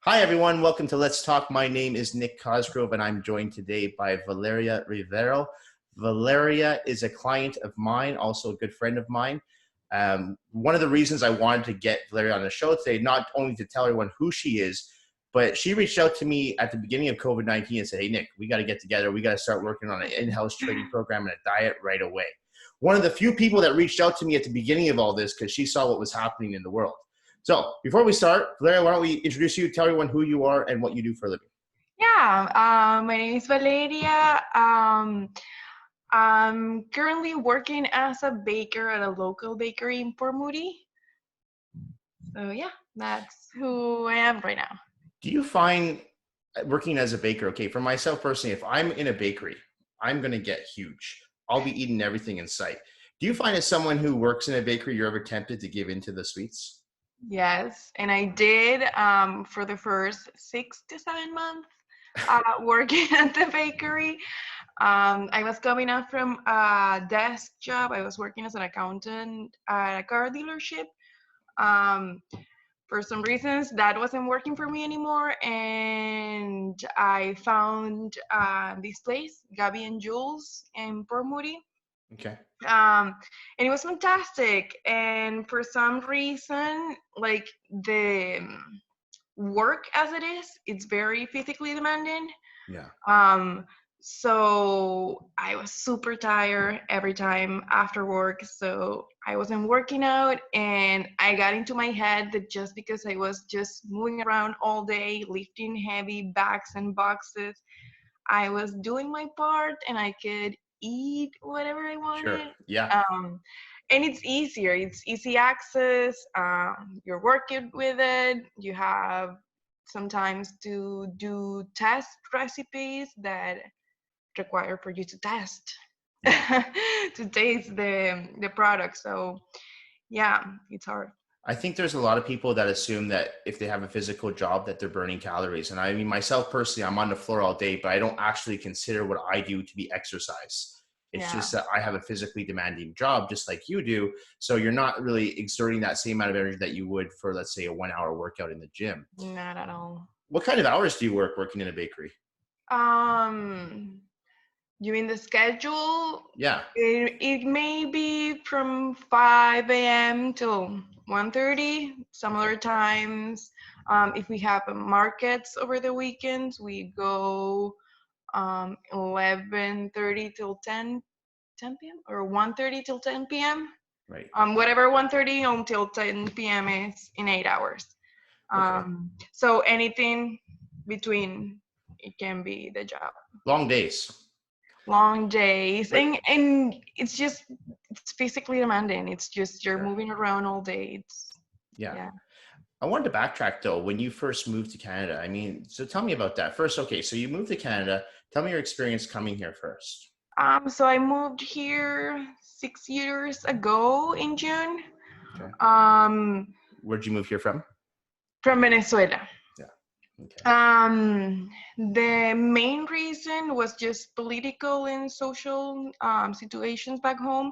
Hi, everyone. Welcome to Let's Talk. My name is Nick Cosgrove, and I'm joined today by Valeria Rivero. Valeria is a client of mine, also a good friend of mine. One of the reasons I wanted to get Valeria on the show today, not only to tell everyone who she is, but she reached out to me at the beginning of COVID-19 and said, hey, Nick, we got to get together. We got to start working on an in-house training program and a diet right away. One of the few people that reached out to me at the beginning of all this because she saw what was happening in the world. So before we start, Valeria, why don't we introduce you, tell everyone who you are and what you do for a living. My name is Valeria. I'm currently working as a baker at a local bakery in Port Moody. So yeah, that's who I am right now. Do you find working as a baker, okay, for myself personally, if I'm in a bakery, I'm going to get huge. I'll be eating everything in sight. Do you find as someone who works in a bakery, you're ever tempted to give into the sweets? Yes, and I did for the first 6 to 7 months working at the bakery. I was coming up from a desk job. I was working as an accountant at a car dealership. For some reasons, that wasn't working for me anymore, and I found this place, Gabby and Jules, in Port Moody. Okay. And it was fantastic. And for some reason, like the work as it is, it's very physically demanding. Yeah. So I was super tired every time after work. So I wasn't working out, and I got into my head that just because I was just moving around all day, lifting heavy bags and boxes, I was doing my part and I could eat whatever I Sure. wanted. Yeah. And it's easier. It's easy access. You're working with it. You have sometimes to do test recipes that require for you to test to taste the product. So yeah, it's hard. I think there's a lot of people that assume that if they have a physical job that they're burning calories. And I mean, myself personally, I'm on the floor all day, but I don't actually consider what I do to be exercise. It's Yeah, just that I have a physically demanding job just like you do. So you're not really exerting that same amount of energy that you would for, let's say, a 1 hour workout in the gym. not at all. What kind of hours do you work working in a bakery? um You mean the schedule? Yeah. It may be from 5 a.m. till 1:30. Some other times, if we have markets over the weekends, we go 11:30 till 10 p.m. or 1:30 till 10 p.m. Right. Whatever 1:30 until 10 p.m. is in 8 hours. Okay. So anything between, it can be the job. Long days. Long days, Right. and it's physically demanding. It's just you're Sure. moving around all day. It's Yeah. yeah. I wanted to backtrack though, when you first moved to Canada. I mean, so tell me about that. First, okay, so you moved to Canada. Tell me your experience coming here first. So I moved here 6 years ago in June. Okay. Um, Where'd you move here from? from Venezuela. Yeah. Okay. The main reason was just political and social situations back home,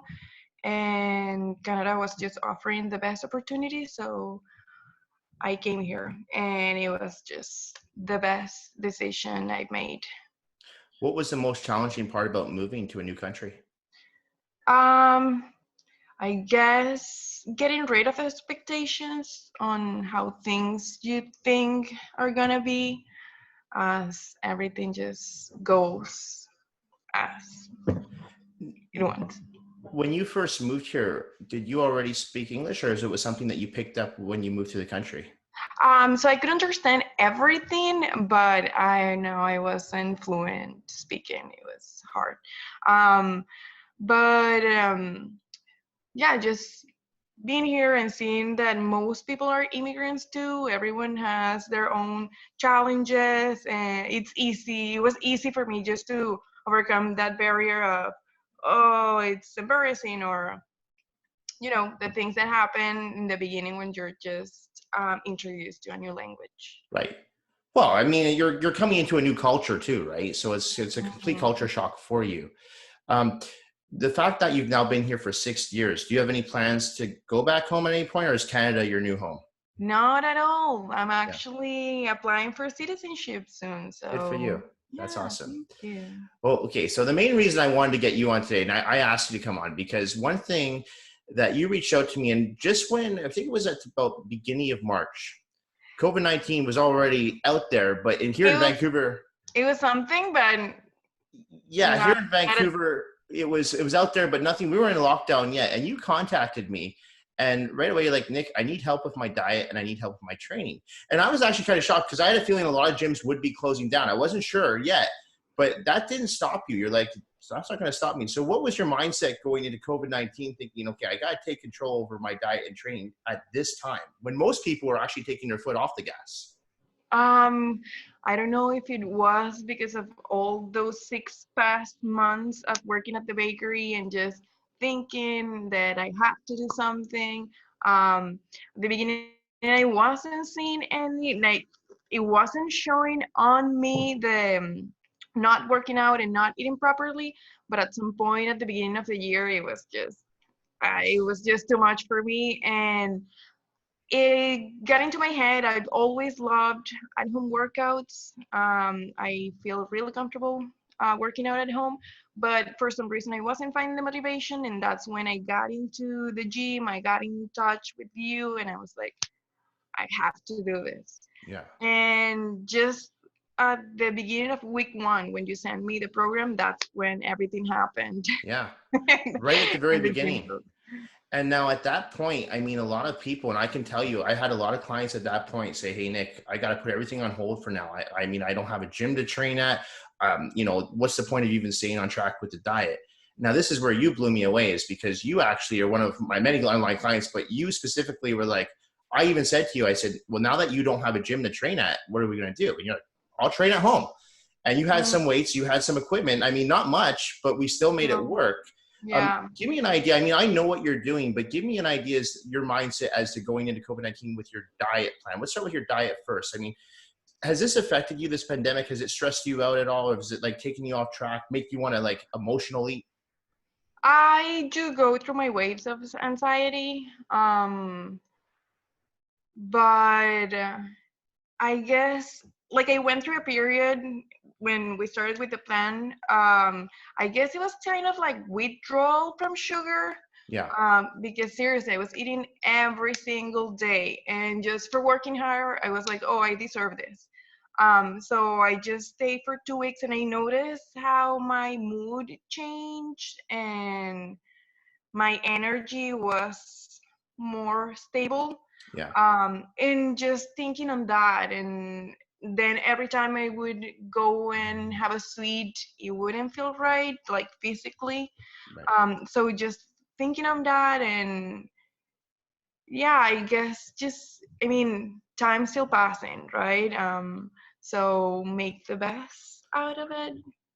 and Canada was just offering the best opportunity. So I came here, and it was just the best decision I've made. What was the most challenging part about moving to a new country? Um, I guess getting rid of expectations on how things you think are gonna be, as everything just goes as it wants. When you first moved here, did you already speak English, or is it something that you picked up when you moved to the country? So I could understand everything, but I know I wasn't fluent speaking. It was hard. Um, but yeah, just being here and seeing that most people are immigrants too. Everyone has their own challenges, and it was easy for me just to overcome that barrier of, oh, it's embarrassing, or the things that happen in the beginning when you're just introduced to a new language. Right. Well, I mean, you're coming into a new culture too, right? So it's a complete Mhm. culture shock for you. Um, the fact that you've now been here for 6 years, do you have any plans to go back home at any point, or is Canada your new home? Not at all. I'm Yeah. actually applying for citizenship soon. Good for you. So, That's yeah, awesome. thank you. Well, okay. So the main reason I wanted to get you on today, and I asked you to come on because one thing that you reached out to me, and just when I think it was at about beginning of March, COVID-19 was already out there, but here It in was Vancouver, it was something, but yeah, here not in at Vancouver, it was out there, but nothing. We weren't in lockdown yet, and you contacted me, and right away, you're like, Nick, I need help with my diet, and I need help with my training. And I was actually kind of shocked because I had a feeling a lot of gyms would be closing down. I wasn't sure yet, but that didn't stop you. You're like, so that's not going to stop me. So, what was your mindset going into COVID-19, thinking, okay, I got to take control over my diet and training at this time when most people are actually taking their foot off the gas? Um, I don't know if it was because of all those 6 past months of working at the bakery and just thinking that I have to do something. At the beginning, I wasn't seeing any, like, it wasn't showing on me the not working out and not eating properly. But at some point at the beginning of the year, it was just too much for me, and it got into my head. I've always loved at home workouts. I feel really comfortable working out at home, but for some reason I wasn't finding the motivation, and that's when I got into the gym. I got in touch with you, and I was like, I have to do this. Yeah, And just at the beginning of week one, when you sent me the program, that's when everything happened. yeah, right at the very And the gym beginning. broke. And now at that point, I mean, a lot of people, and I can tell you, I had a lot of clients at that point say, hey, Nick, I got to put everything on hold for now. I mean, I don't have a gym to train at. What's the point of even staying on track with the diet? Now, this is where you blew me away, is because you actually are one of my many online clients, but you specifically were like, I even said to you, I said, well, now that you don't have a gym to train at, what are we going to do? And you're like, I'll train at home. And you had Mm, some weights, you had some equipment. I mean, not much, but we still made it no, work. yeah. Give me an idea. I mean, I know what you're doing, but give me an idea as your mindset as to going into COVID-19 with your diet plan. Let's start with your diet first. I mean, has this affected you, this pandemic? Has it stressed you out at all? Or is it like taking you off track, make you want to like emotionally? I do go through my waves of anxiety, but I guess like I went through a period when we started with the plan. I guess it was kind of like withdrawal from sugar, Yeah, because seriously, I was eating every single day, and just for working hard, I was like, oh, I deserve this. So I just stayed for 2 weeks, and I noticed how my mood changed and my energy was more stable. yeah, And just thinking on that, and then every time I would go and have a sweet, it wouldn't feel right, like physically. right. So just thinking on that, and yeah, I guess just, I mean, time's still passing, right? So make the best out of it.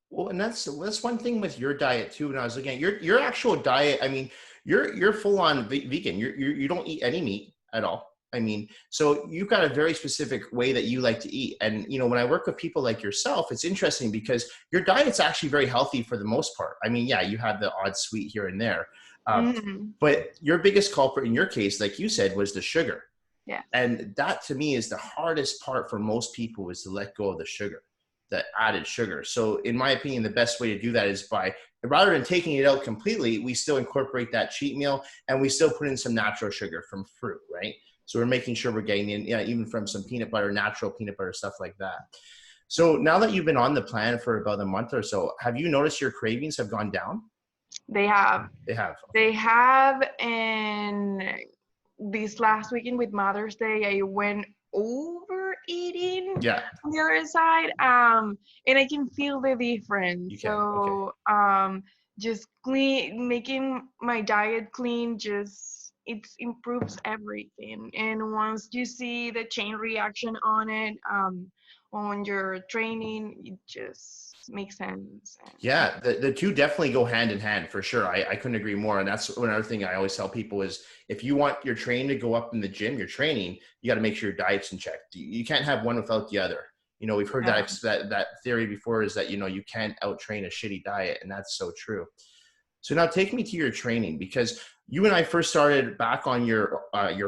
Well, and that's one thing with your diet too. When I was looking at your actual diet, I mean, you're full on vegan. You don't eat any meat at all. I mean, so you've got a very specific way that you like to eat. And when I work with people like yourself, it's interesting because your diet's actually very healthy for the most part. I mean, yeah, you have the odd sweet here and there, uh, Mm, but your biggest culprit in your case, like you said, was the sugar. yes. And that to me is the hardest part for most people, is to let go of the sugar, the added sugar. So in my opinion, the best way to do that is by, rather than taking it out completely, we still incorporate that cheat meal, and we still put in some natural sugar from fruit, right? So we're making sure we're getting in, even from some peanut butter, natural peanut butter, stuff like that. So now that you've been on the plan for about a month or so, have you noticed your cravings have gone down? They have. They have. Okay. They have, and this last weekend with Mother's Day, I went overeating Yeah, on the other side, and I can feel the difference. you can. Okay. So, just making my diet clean, just it improves everything. And once you see the chain reaction on it, on your training, it just makes sense. And Yeah, the two definitely go hand in hand for sure. I couldn't agree more. And that's another thing I always tell people is, if you want your training to go up in the gym, your training, you got to make sure your diet's in check. You can't have one without the other. We've heard yeah. that theory before, is that, you can't out train a shitty diet. And that's so true. So now take me to your training, because you and I first started back on your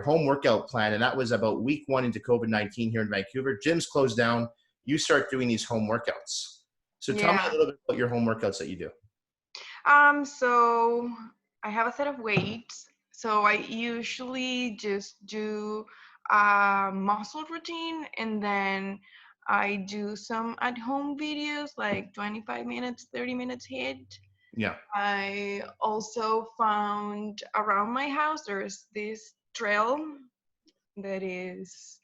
home workout plan, and that was about week 1 into COVID-19 here in Vancouver. Gyms closed down. You start doing these home workouts. So tell me a Yeah. little bit about your home workouts that you do. So I have a set of weights. So I usually just do a muscle routine, and then I do some at home videos like 25 minutes, 30 minutes hit. Yeah, I also found around my house there's this trail that is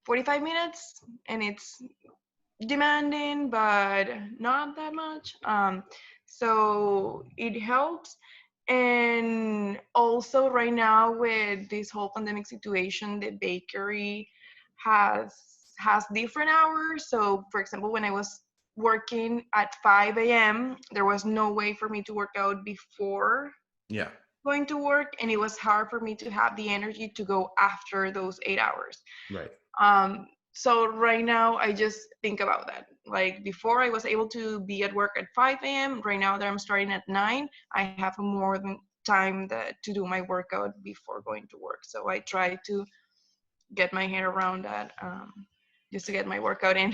45 minutes, and it's demanding but not that much. So it helps. And also right now with this whole pandemic situation, the bakery has has different hours. So for example, when I was working at 5 a.m., there was no way for me to work out before yeah, going to work, and it was hard for me to have the energy to go after those 8 hours. right. So right now I just think about that. Like before I was able to be at work at 5 a.m. Right now that I'm starting at 9, I have more than time that to do my workout before going to work. So I try to get my head around that, just to get my workout in.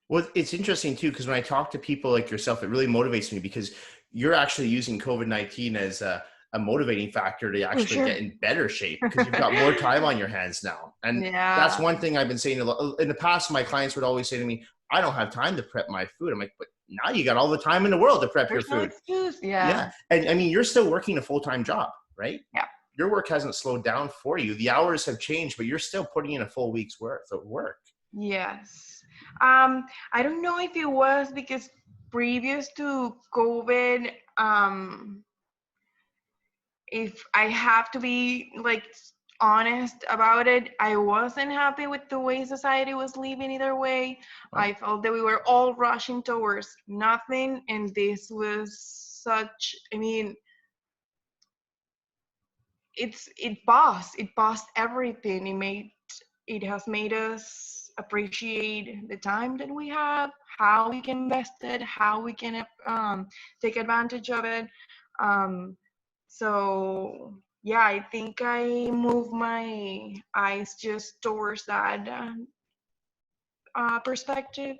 Well, it's interesting too, because when I talk to people like yourself, it really motivates me, because you're actually using COVID-19 as a motivating factor to For actually sure. get in better shape, because you've got more time on your hands now. And that's Yeah, one thing I've been saying a lot. In the past, my clients would always say to me, I don't have time to prep my food. I'm like, but now you got all the time in the world to prep your there's no food. excuse. Yeah. Yeah, And I mean, you're still working a full-time job, right? yeah. Your work hasn't slowed down for you. The hours have changed, but you're still putting in a full week's worth of work. Yes. I don't know if it was because previous to COVID, if I have to be like honest about it, I wasn't happy with the way society was living either way. Well, I felt that we were all rushing towards nothing, and this was such, I mean, it paused everything. It has made us appreciate the time that we have, how we can invest it, how we can take advantage of it. um, so yeah, I think I move my eyes just towards that perspective,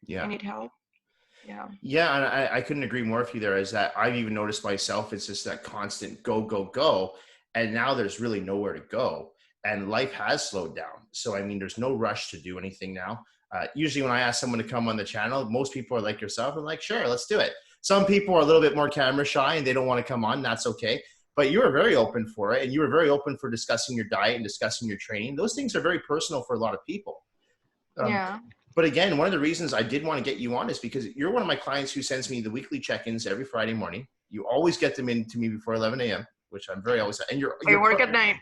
yeah. and it helped. Yeah. Yeah, and I couldn't agree more with you there. Is that I've even noticed myself, it's just that constant go, go, go. And now there's really nowhere to go. And life has slowed down. So, I mean, there's no rush to do anything now. Usually, when I ask someone to come on the channel, most people are like yourself. I'm like, sure, let's do it. Some people are a little bit more camera shy and they don't want to come on. That's okay. But you were very open for it. And you were very open for discussing your diet and discussing your training. Those things are very personal for a lot of people. Um, Yeah. but again, one of the reasons I did want to get you on is because you're one of my clients who sends me the weekly check-ins every Friday morning. You always get them in to me before 11 a.m., which I'm very always, and I work at night.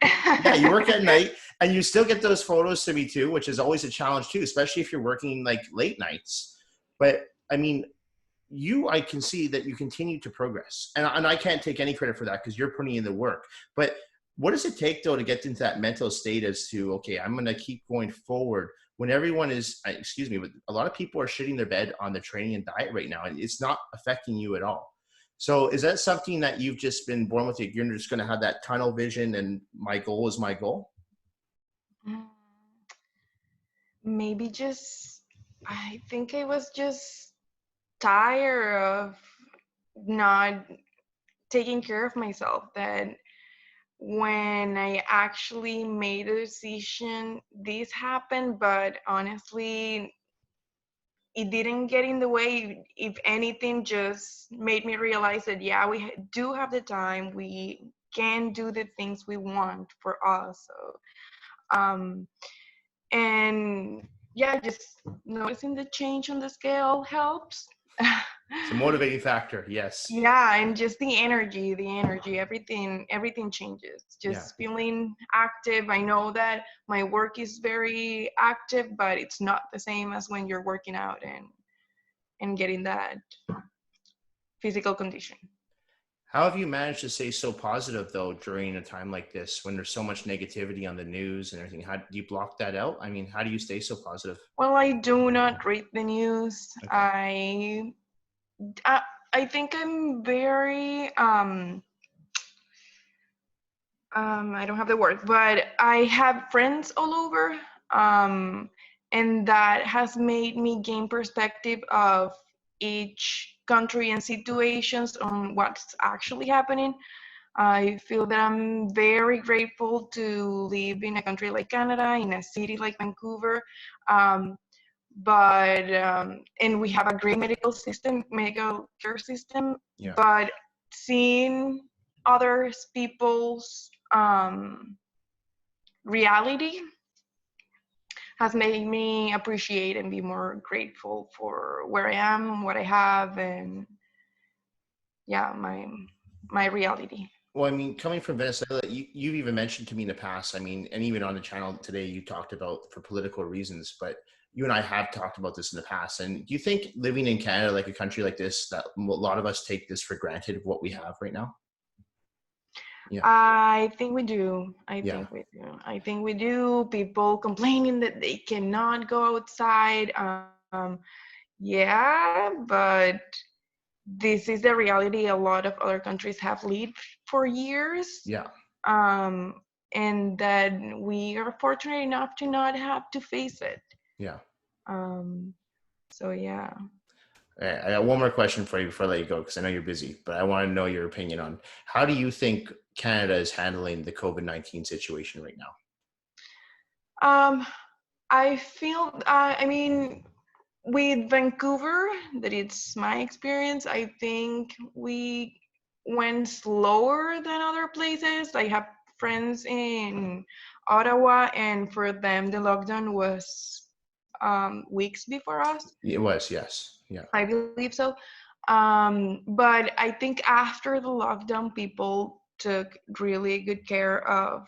yeah, you work at night, and you still get those photos to me too, which is always a challenge too, especially if you're working like late nights. But I mean, I can see that you continue to progress, and I can't take any credit for that because you're putting in the work. But what does it take though to get into that mental state as to, okay, I'm going to keep going forward when everyone is, excuse me, but a lot of people are shitting their bed on the training and diet right now, and it's not affecting you at all. So is that something that you've just been born with? You're just going to have that tunnel vision and my goal is my goal? Mm, maybe just, I think I was just tired of not taking care of myself. That when I actually made a decision, this happened, but honestly, it didn't get in the way. If anything, just made me realize that, yeah, we do have the time. We can do the things we want for us. So, um, and yeah, just noticing the change on the scale helps. It's a motivating factor. Yes. Yeah, and just the energy, everything changes. Yeah. Just feeling active. I know that my work is very active, but it's not the same as when you're working out and getting that physical condition. How have you managed to stay so positive though during a time like this when there's so much negativity on the news and everything? How do you block that out? I mean, how do you stay so positive? Well, I do not read the news. Okay. Uh, I think I'm very I don't have the word, but I have friends all over, and that has made me gain perspective of each country and situations on what's actually happening. I feel that I'm very grateful to live in a country like Canada, in a city like Vancouver. Um, and we have a great medical care system, Yeah. but seeing other people's reality has made me appreciate and be more grateful for where I am, what I have, and yeah, my reality. Well, I mean, coming from Venezuela, you've even mentioned to me in the past, I mean, and even on the channel today, you talked about for political reasons, but you and I have talked about this in the past. And do you think living in Canada, like a country like this, that a lot of us take this for granted of what we have right now? Yeah. I think we do. I Yeah. think we do. I think we do. People complaining that they cannot go outside. Yeah, but this is the reality a lot of other countries have lived for years. Yeah. Um, and that we are fortunate enough to not have to face it. Yeah. Um, so yeah. All right, I got one more question for you before I let you go, because I know you're busy, but I want to know your opinion on how do you think Canada is handling the COVID-19 situation right now? Um, I feel, I mean, with Vancouver, that it's my experience, I think we went slower than other places. I have friends in Ottawa, and for them, the lockdown was weeks before us. It was, yes. Yeah. I believe so. But I think after the lockdown, people took really good care of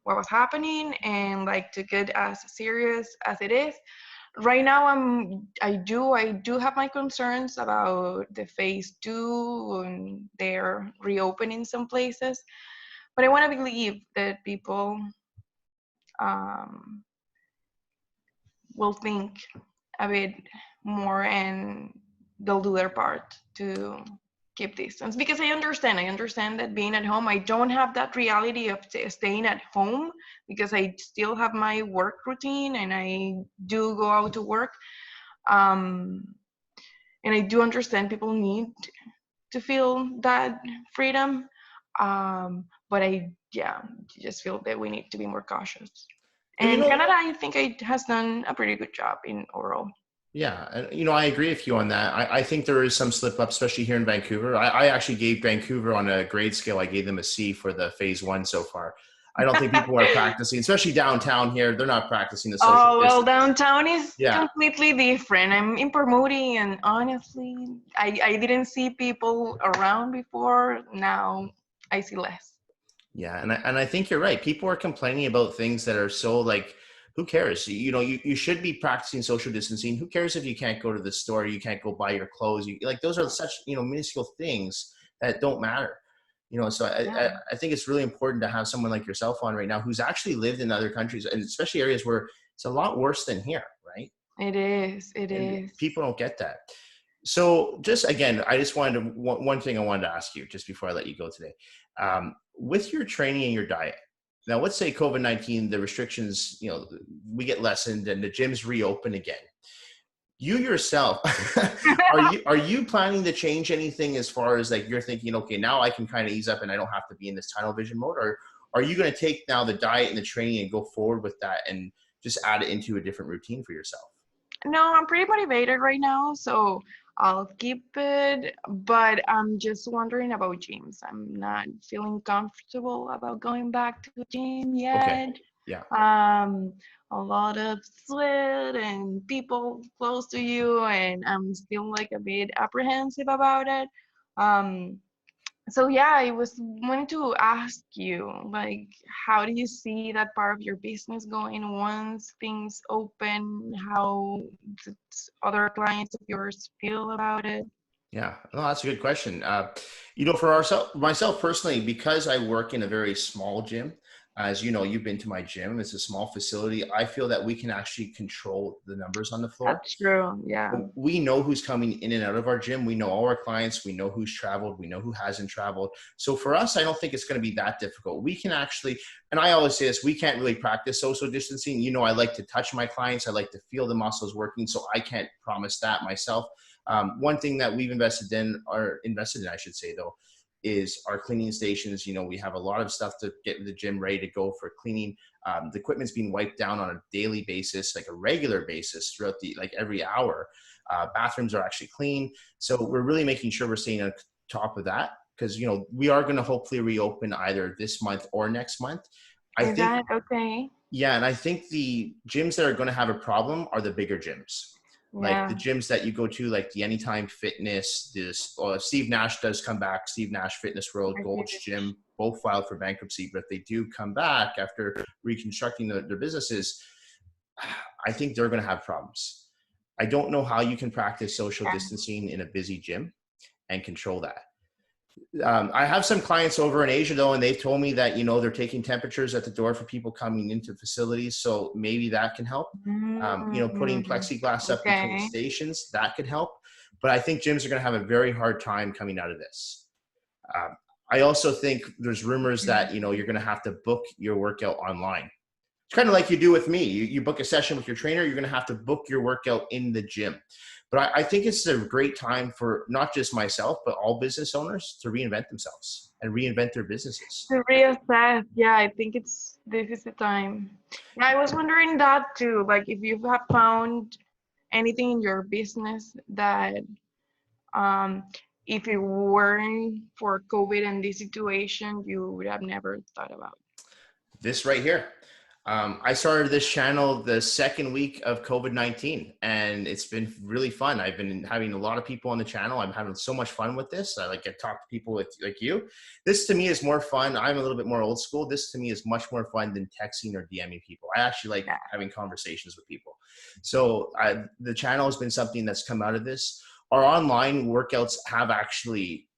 what was happening and like took it as serious as it is. Right now, I do have my concerns about the phase two and they're reopening some places, but I want to believe that people um, will think a bit more and they'll do their part to keep distance, because I understand that being at home, I don't have that reality of staying at home because I still have my work routine and I do go out to work. um, and I do understand people need to feel that freedom, but I yeah just feel that we need to be more cautious. But you And know, Canada, I think it has done a pretty good job in overall. yeah, and I agree with you on that. I think there is some slip up, especially here in Vancouver. I actually gave Vancouver on a grade scale, I gave them a C for the phase one so far. I don't think people are practicing, especially downtown here. They're not practicing the social Oh, well, distance. downtown is Yeah. completely different. I'm in Bermuda, and honestly, I didn't see people around before. Now I see less. Yeah, and I think you're right. People are complaining about things that are so like, who cares? You should be practicing social distancing. Who cares if you can't go to the store, you can't go buy your clothes? Like those are such minuscule things that don't matter. So Yeah, I think it's really important to have someone like yourself on right now who's actually lived in other countries, and especially areas where it's a lot worse than here, right? it is. It And is. people don't get that. So just again, I just wanted to, one thing I wanted to ask you just before I let you go today. With your training and your diet, now let's say COVID-19, the restrictions, we get lessened and the gyms reopen again. You yourself, are you planning to change anything as far as like you're thinking, okay, now I can kind of ease up and I don't have to be in this tunnel vision mode? Or are you going to take now the diet and the training and go forward with that and just add it into a different routine for yourself? No, I'm pretty motivated right now, so I'll keep it. But I'm just wondering about gyms. I'm not feeling comfortable about going back to the gym Okay. yet. Yeah. Um, a lot of sweat and people close to you, and I'm still like a bit apprehensive about it. Um, so yeah, I was wanting to ask you, like, how do you see that part of your business going once things open? How does other clients of yours feel about it? Yeah, no, that's a good question. For myself personally, because I work in a very small gym, As you know, you've been to my gym. It's a small facility. I feel that we can actually control the numbers on the floor. That's true. Yeah. We know who's coming in and out of our gym. We know all our clients. We know who's traveled. We know who hasn't traveled. So for us, I don't think it's going to be that difficult. We can actually, and I always say this, we can't really practice social distancing. You know, I like to touch my clients. I like to feel the muscles working. So I can't promise that myself. One thing that we've invested in, I should say though, is our cleaning stations. You know, we have a lot of stuff to get the gym ready to go for cleaning. The equipment's being wiped down on a daily basis, like a regular basis throughout like every hour. Bathrooms are actually clean. So we're really making sure we're staying on top of that, because, you know, we are going to hopefully reopen either this month or next month. Is that okay? Yeah. And I think the gyms that are going to have a problem are the bigger gyms. Like the gyms that you go to, like the Anytime Fitness, Steve Nash does come back, Steve Nash Fitness World, Gold's Gym, both filed for bankruptcy, but they do come back after reconstructing their businesses. I think they're going to have problems. I don't know how you can practice social distancing in a busy gym and control that. I have some clients over in Asia though, and they've told me that, you know, they're taking temperatures at the door for people coming into facilities. So maybe that can help. You know, putting plexiglass up between stations, that could help. But I think gyms are going to have a very hard time coming out of this. I also think there's rumors that, you know, you're going to have to book your workout online. It's kind of like you do with me. You book a session with your trainer, you're going to have to book your workout in the gym. But I think it's a great time for not just myself, but all business owners to reinvent themselves and reinvent their businesses. To reassess. Yeah, I think this is the time. Yeah, I was wondering that too. Like if you have found anything in your business that if it weren't for COVID and this situation, you would have never thought about. This right here. I started this channel the second week of COVID-19, and it's been really fun. I've been having a lot of people on the channel. I'm having so much fun with this. I like to talk to people like you. This to me is more fun. I'm a little bit more old school. This to me is much more fun than texting or DMing people. I actually like having conversations with people. So the channel has been something that's come out of this. Our online workouts have actually,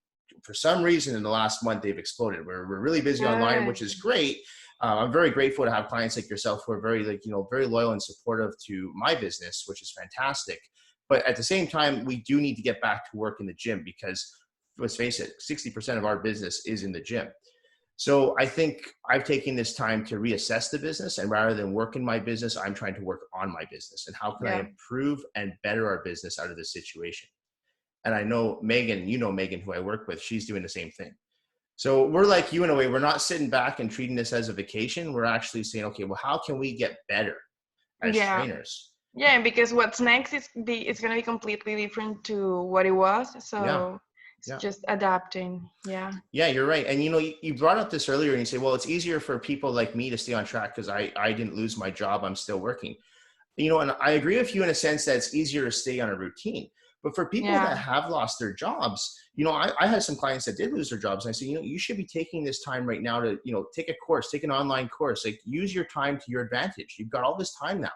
for some reason in the last month, they've exploded. We're really busy online, which is great. I'm very grateful to have clients like yourself who are very, like, you know, very loyal and supportive to my business, which is fantastic. But at the same time, we do need to get back to work in the gym, because let's face it, 60% of our business is in the gym. So I think I've taken this time to reassess the business, and rather than work in my business, I'm trying to work on my business and how can I improve and better our business out of this situation. And I know Megan, you know Megan, who I work with, she's doing the same thing. So we're like you in a way. We're not sitting back and treating this as a vacation. We're actually saying, okay, well, how can we get better as trainers? Yeah, because what's next is it's going to be completely different to what it was. So it's just adapting. Yeah. Yeah, you're right. And, you know, you brought up this earlier and you say, well, it's easier for people like me to stay on track because I didn't lose my job. I'm still working. You know, and I agree with you in a sense that it's easier to stay on a routine. But for people that have lost their jobs, you know, I had some clients that did lose their jobs. And I said, you know, you should be taking this time right now to, you know, take a course, take an online course, like use your time to your advantage. You've got all this time now.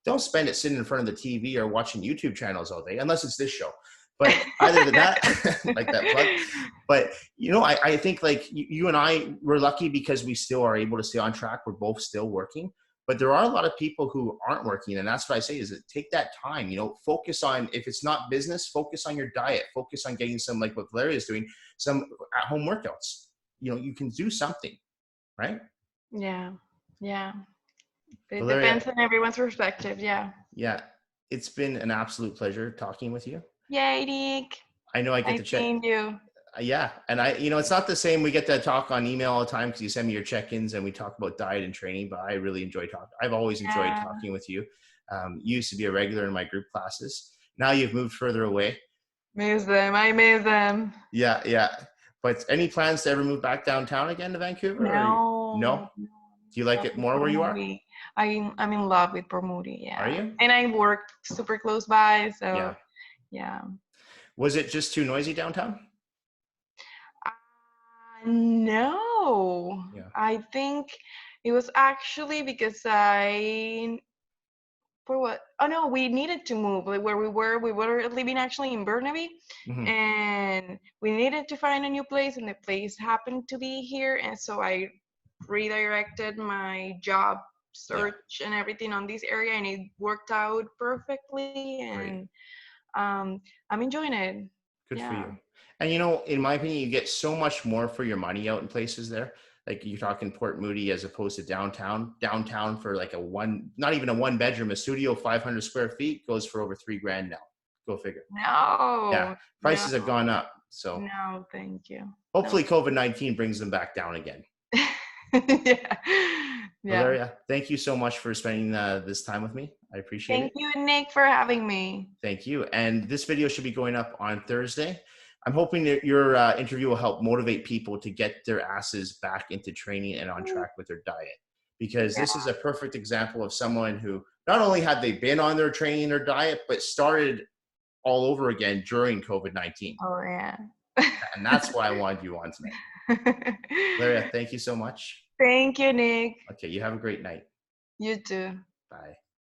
Don't spend it sitting in front of the TV or watching YouTube channels all day, unless it's this show. But other than that, like that plug. But, you know, I think like you and I, we're lucky because we still are able to stay on track. We're both still working. But there are a lot of people who aren't working. And that's what I say is that take that time, you know, focus on, if it's not business, focus on your diet, focus on getting some, like what Valeria is doing, some at-home workouts. You know, you can do something, right? Yeah. Yeah. It Valeria, depends on everyone's perspective. Yeah. Yeah. It's been an absolute pleasure talking with you. Yay, Nick. I know I get to check. You. Yeah. And you know, it's not the same. We get to talk on email all the time because you send me your check-ins and we talk about diet and training, but I really enjoy talking. I've always enjoyed talking with you. You used to be a regular in my group classes. Now you've moved further away. Miss them. I miss them. Yeah. Yeah. But any plans to ever move back downtown again to Vancouver? No. No? Do you like it more where you are? I'm in love with Bermuda. Yeah. Are you? And I work super close by. So yeah. Was it just too noisy downtown? No, I think it was actually because we needed to move. Like where we were living actually in Burnaby, and we needed to find a new place, and the place happened to be here, and so I redirected my job Yeah. search and everything on this area, and it worked out perfectly. Great. And I'm enjoying it. Good for Yeah. you. And you know, in my opinion, you get so much more for your money out in places there. Like you're talking Port Moody as opposed to downtown. Downtown for like a one, not even a one bedroom, a studio, 500 square feet goes for over 3 grand now. Go figure. Yeah. No, no, Prices have gone up. So no, thank you. No. hopefully COVID-19 brings them back down again. Yeah. Yeah. Valeria, thank you so much for spending this time with me. I appreciate Thank it. you, Nick, for having me. Thank you. And this video should be going up on Thursday. I'm hoping that your interview will help motivate people to get their asses back into training and on track with their diet. Because Yeah. this is a perfect example of someone who not only had they been on their training or diet, but started all over again during COVID-19. Oh, yeah. And that's why I wanted you on tonight. Valeria, thank you so much. Thank you, Nick. Okay, you have a great night. You too. Bye.